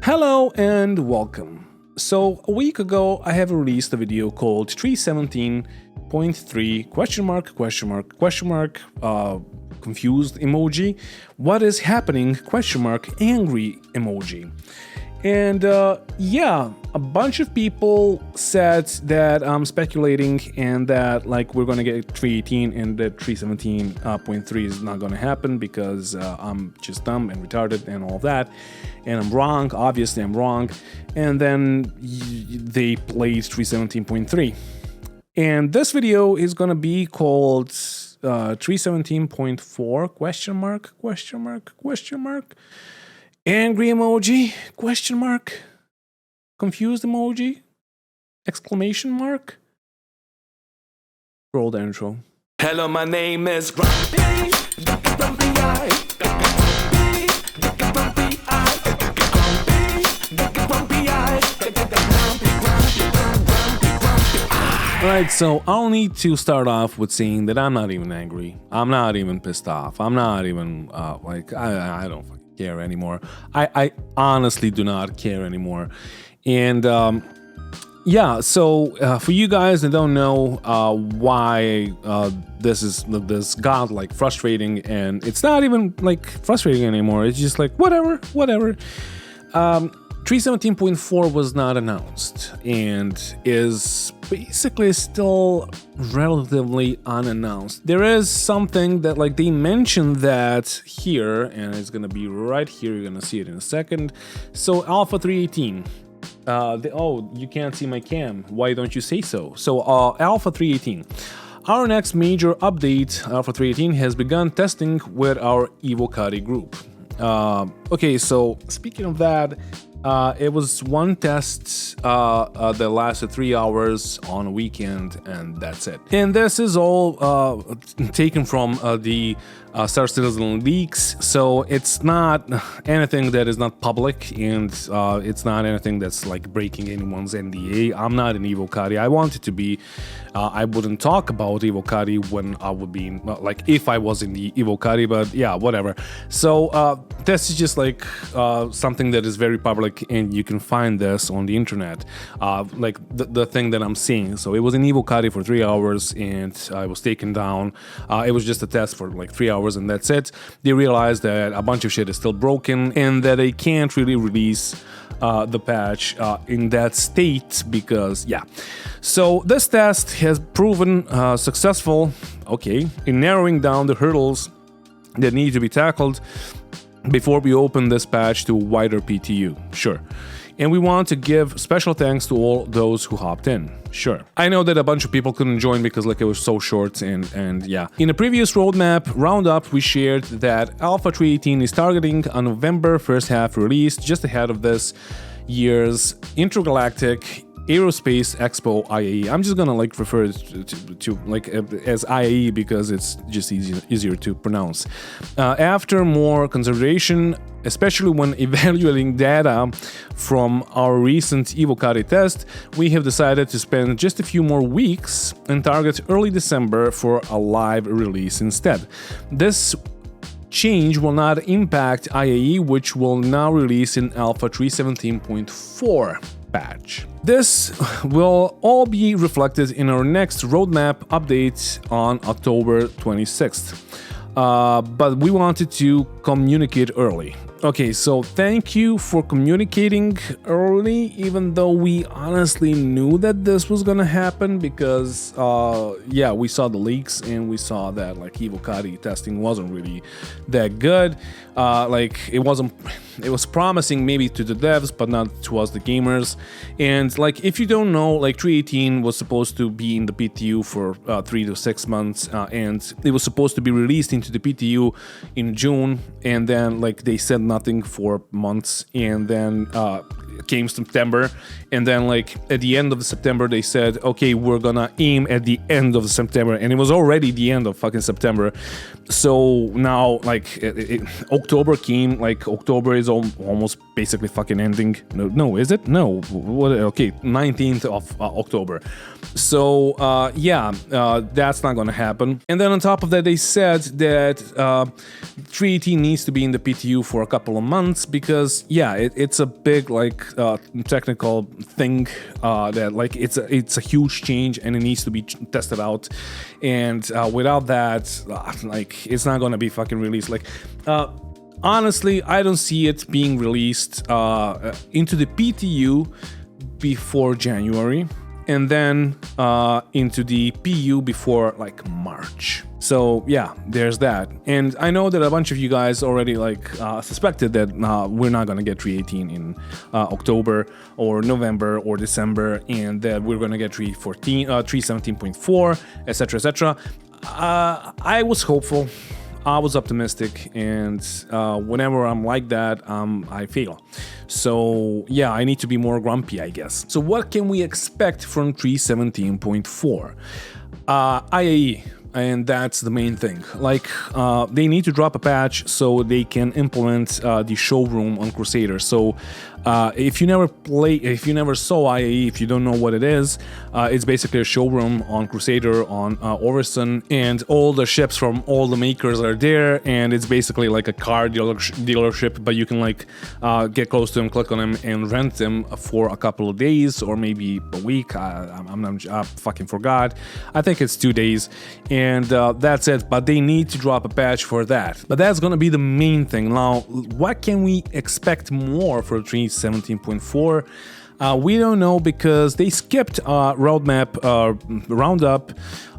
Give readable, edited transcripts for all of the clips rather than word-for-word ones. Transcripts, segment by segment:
Hello and welcome. So a week ago I have released a video called 317.3 confused emoji, what is happening angry emoji. And yeah, a bunch of people said that I'm speculating and that like we're gonna get 318 and that 317.3 is not gonna happen because I'm just dumb and retarded and all that, and I'm wrong. Obviously I'm wrong. And then they played 317.3, and this video is gonna be called 317.4 ? Angry emoji ? Confused emoji ? Exclamation mark? Roll the intro. Hello, my name is Grumpy. Grumpy Eye. Grumpy Eye. Grumpy Eye. Alright, so I'll need to start off with saying that I'm not even angry. I'm not even pissed off. I'm not even I don't fucking care anymore. I honestly do not care anymore. And yeah, so for you guys that don't know why this got like frustrating, and it's not even like frustrating anymore. It's just like whatever. 317.4 was not announced and is basically still relatively unannounced. There is something that like they mentioned that here, and it's gonna be right here. You're gonna see it in a second. So Alpha 318. Oh, you can't see my cam. Why don't you say so? So Alpha 318. Our next major update, Alpha 318, has begun testing with our Evocati group. Okay, so speaking of that, it was one test that lasted 3 hours on a weekend, and that's it. And this is all taken from the Star Citizen leaks, so it's not anything that is not public, and it's not anything that's like breaking anyone's NDA. I'm not an Evocati. I want it to be. I wouldn't talk about Evocati when I would be like if I was in the Evocati, but yeah, whatever. So this is just like something that is very public, and you can find this on the internet, like the thing that I'm seeing. So it was in Evocati for 3 hours, and I was taken down. It was just a test for like 3 hours, and that's it. They realized that a bunch of shit is still broken, and that they can't really release the patch in that state because, yeah. So this test has proven successful, okay, in narrowing down the hurdles that need to be tackled before we open this patch to wider PTU, sure. And we want to give special thanks to all those who hopped in, sure. I know that a bunch of people couldn't join because like it was so short, and yeah. In a previous roadmap roundup, we shared that Alpha 318 is targeting a November first half release, just ahead of this year's Intergalactic Aerospace Expo IAE. I'm just gonna like refer to like as IAE because it's just easier to pronounce. After more consideration, especially when evaluating data from our recent Evocati test, we have decided to spend just a few more weeks and target early December for a live release instead. This change will not impact IAE, which will now release in Alpha 317.4 patch. This will all be reflected in our next roadmap update on October 26th. But we wanted to communicate early. Okay, so thank you for communicating early, even though we honestly knew that this was gonna happen because, yeah, we saw the leaks and we saw that like Evocati testing wasn't really that good. Like it was promising maybe to the devs, but not to us, the gamers. And like if you don't know, like 318 was supposed to be in the PTU for 3 to 6 months, and it was supposed to be released into the PTU in June, and then like they said nothing for months, and then came September, and then like at the end of September they said, okay, we're gonna aim at the end of September, and it was already the end of fucking September. So now like October came, like October is almost basically fucking ending. No, is it? No, what? Okay, 19th of October. So that's not gonna happen. And then on top of that, they said that 318 needs to be in the PTU for a couple of months because it's a big like technical thing that like it's a huge change and it needs to be tested out. And without that, like it's not gonna be fucking released. Like honestly, I don't see it being released into the PTU before January, and then into the PU before like March. So yeah, there's that. And I know that a bunch of you guys already like suspected that we're not gonna get 318 in October or November or December, and that we're gonna get 317.4, etc., etc. I was hopeful, I was optimistic, and whenever I'm like that, I fail. So yeah, I need to be more grumpy, I guess. So what can we expect from 317.4? IAE. And that's the main thing. Like, they need to drop a patch so they can implement the showroom on Crusader. So, if you never saw IAE, if you don't know what it is, it's basically a showroom on Crusader on Orison, and all the ships from all the makers are there, and it's basically like a car dealership, but you can like get close to them, click on them, and rent them for a couple of days or maybe a week. I fucking forgot. I think it's 2 days. And that's it, but they need to drop a patch for that. But that's gonna be the main thing. Now, what can we expect more for 317.4? We don't know because they skipped roadmap roundup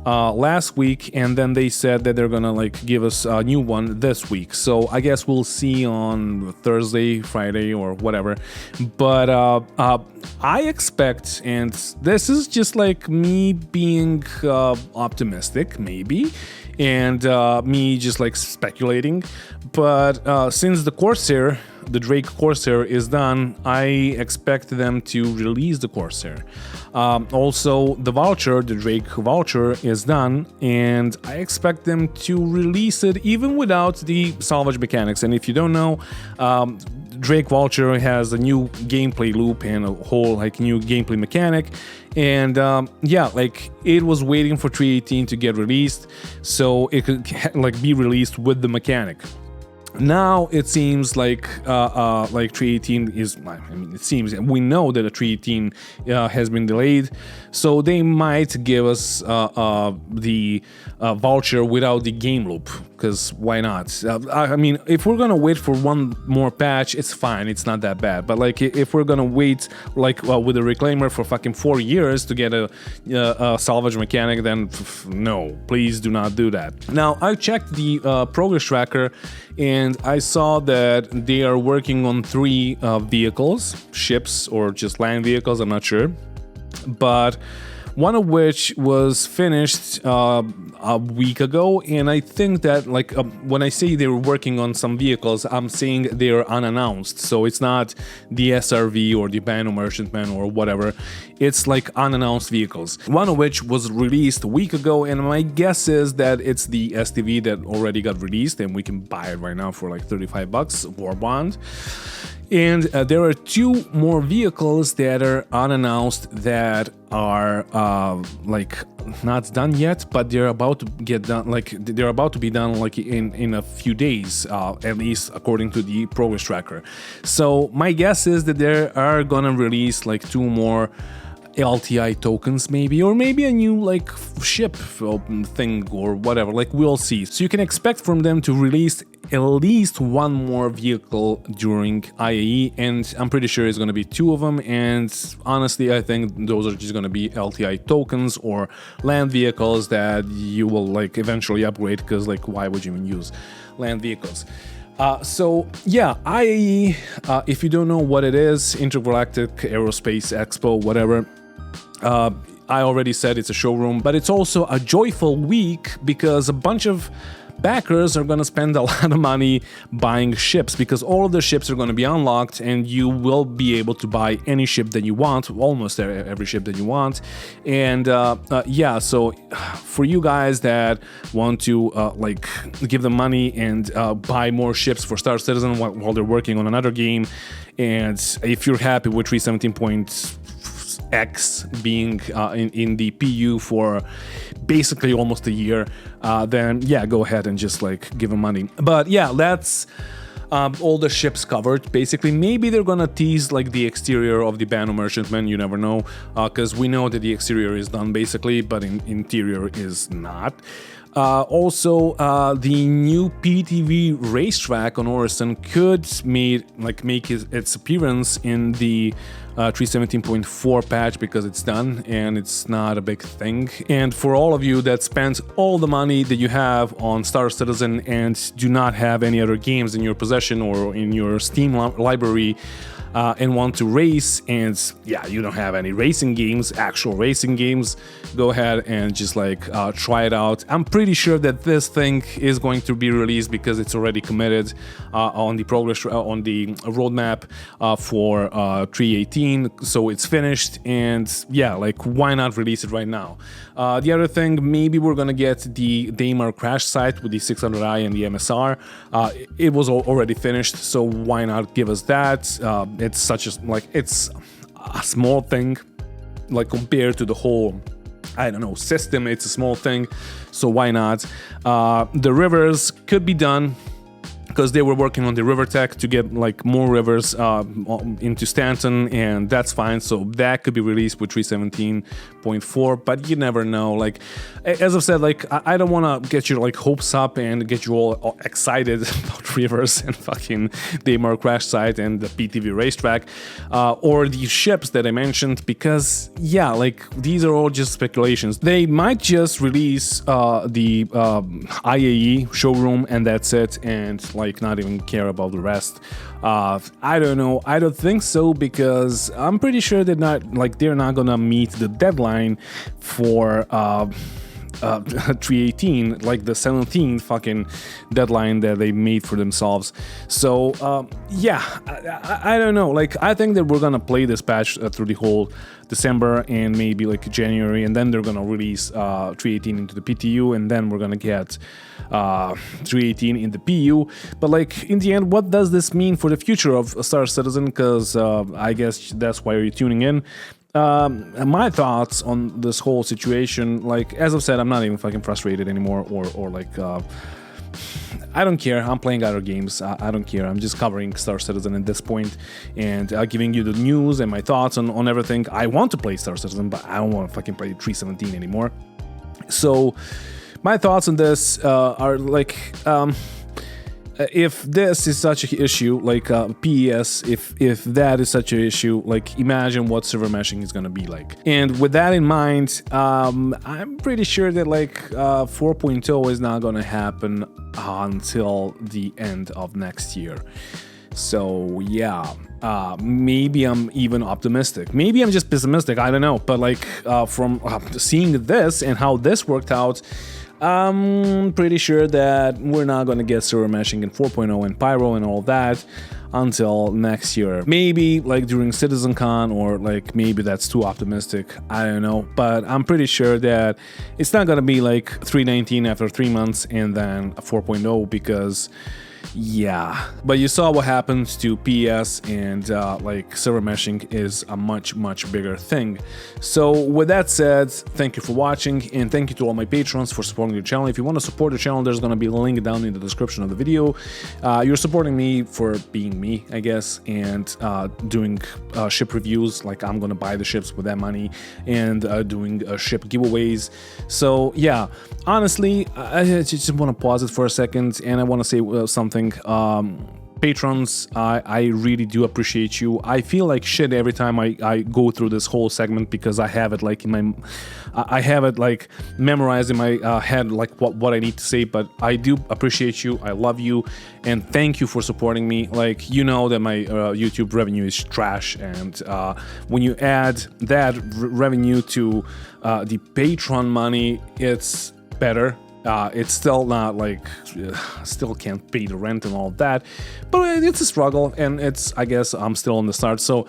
last week, and then they said that they're gonna like give us a new one this week. So I guess we'll see on Thursday, Friday, or whatever. But I expect, and this is just like me being optimistic, maybe, and me just like speculating. But since the Corsair, the Drake Corsair is done, I expect them to release the Corsair. Also, the Vulture, the Drake Vulture is done, and I expect them to release it even without the salvage mechanics. And if you don't know, Drake Vulture has a new gameplay loop and a whole like new gameplay mechanic. And like it was waiting for 318 to get released so it could like be released with the mechanic. Now it seems like 318 is, I mean, it seems, we know that a 318 has been delayed, so they might give us the Vulture without the game loop, because why not? I mean, if we're gonna wait for one more patch, it's fine, it's not that bad. But like, if we're gonna wait like with a Reclaimer for fucking 4 years to get a salvage mechanic, then no, please do not do that. Now, I checked the progress tracker, and I saw that they are working on 3 vehicles, ships or just land vehicles, I'm not sure. But one of which was finished a week ago, and I think that like when I say they were working on some vehicles, I'm saying they're unannounced, so it's not the SRV or the Banu Merchantman or whatever. It's like unannounced vehicles, one of which was released a week ago, and my guess is that it's the STV that already got released, and we can buy it right now for like $35 War Bond. And there are 2 more vehicles that are unannounced that are like not done yet, but they're about to get done. Like they're about to be done like in a few days, at least according to the progress tracker. So my guess is that they are gonna release like 2 more LTI tokens, maybe, or maybe a new like ship thing or whatever. Like we'll see. So you can expect from them to release at least 1 more vehicle during IAE, and I'm pretty sure it's going to be 2 of them. And honestly, I think those are just going to be LTI tokens or land vehicles that you will like eventually upgrade, because like why would you even use land vehicles? So yeah, IAE, if you don't know what it is, Intergalactic Aerospace Expo, whatever. I already said it's a showroom, but it's also a joyful week because a bunch of backers are going to spend a lot of money buying ships, because all of the ships are going to be unlocked and you will be able to buy any ship that you want, almost every ship that you want. And yeah, so for you guys that want to like give them money and buy more ships for Star Citizen while they're working on another game, and if you're happy with 317.x being in the PU for basically almost a year, then yeah, go ahead and just like give them money. But yeah, that's all the ships covered. Basically, maybe they're gonna tease like the exterior of the Banu Merchantman, you never know, because we know that the exterior is done basically, but interior is not. Also, the new PTV racetrack on Orison could make its appearance in the 317.4 patch, because it's done and it's not a big thing. And for all of you that spent all the money that you have on Star Citizen and do not have any other games in your possession or in your Steam library, and want to race, and yeah, you don't have any racing games, actual racing games, go ahead and just like try it out. I'm pretty sure that this thing is going to be released because it's already committed on the progress on the roadmap for 318, so it's finished. And yeah, like why not release it right now? The other thing, maybe we're gonna get the Daymar crash site with the 600i and the MSR. It was already finished, so why not give us that? It's such a it's a small thing, like compared to the whole, I don't know, system. It's a small thing, so why not? The rivers could be done, because they were working on the river tech to get like more rivers into Stanton, and that's fine. So that could be released with 317.4, but you never know. Like, as I've said, like I don't want to get your like hopes up and get you all excited about rivers and fucking Daymar crash site and the PTV racetrack, or the ships that I mentioned, because yeah, like these are all just speculations. They might just release the IAE showroom and that's it, and like not even care about the rest. I don't know. I don't think so, because I'm pretty sure they're not gonna meet the deadline for 318, like the 17th fucking deadline that they made for themselves. So yeah, I don't know. Like I think that we're gonna play this patch through the whole December and maybe like January, and then they're gonna release 318 into the PTU, and then we're gonna get 318 in the PU. But like in the end, what does this mean for the future of Star Citizen? Because I guess that's why you're tuning in. My thoughts on this whole situation, like as I've said, I'm not even fucking frustrated anymore, or like I don't care. I'm playing other games. I don't care. I'm just covering Star Citizen at this point and giving you the news and my thoughts on everything. I want to play Star Citizen, but I don't want to fucking play 317 anymore. So my thoughts on this are like, if this is such an issue, like PES, if that is such an issue, like imagine what server meshing is gonna be like. And with that in mind, I'm pretty sure that like 4.0 is not gonna happen until the end of next year. So yeah, maybe I'm even optimistic. Maybe I'm just pessimistic. I don't know. But like from seeing this and how this worked out, I'm pretty sure that we're not going to get server meshing in 4.0 and Pyro and all that until next year. Maybe like during CitizenCon, or like maybe that's too optimistic. I don't know. But I'm pretty sure that it's not going to be like 319 after 3 months and then 4.0, because yeah, but you saw what happened to PS, and like server meshing is a much bigger thing. So with that said, thank you for watching, and thank you to all my patrons for supporting the channel. If you want to support the channel, there's going to be a link down in the description of the video. You're supporting me for being me, I guess, and doing ship reviews. Like I'm going to buy the ships with that money, and doing ship giveaways. So yeah, honestly, I just want to pause it for a second, and I want to say something. Patrons, I really do appreciate you. I feel like shit every time I go through this whole segment, because I have it like in my, I have it like memorized in my head, like what I need to say. But I do appreciate you. I love you, and thank you for supporting me. Like, you know that my YouTube revenue is trash, and when you add that revenue to the Patreon money, it's better. It's still not like, still can't pay the rent and all of that, but it's a struggle, and I guess I'm still in the start. So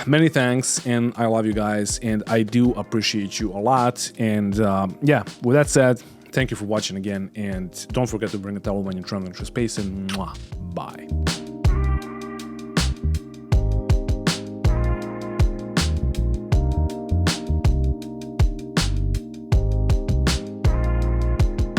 many thanks, and I love you guys, and I do appreciate you a lot. And yeah, with that said, thank you for watching again, and don't forget to bring a towel when you're traveling through space, and bye.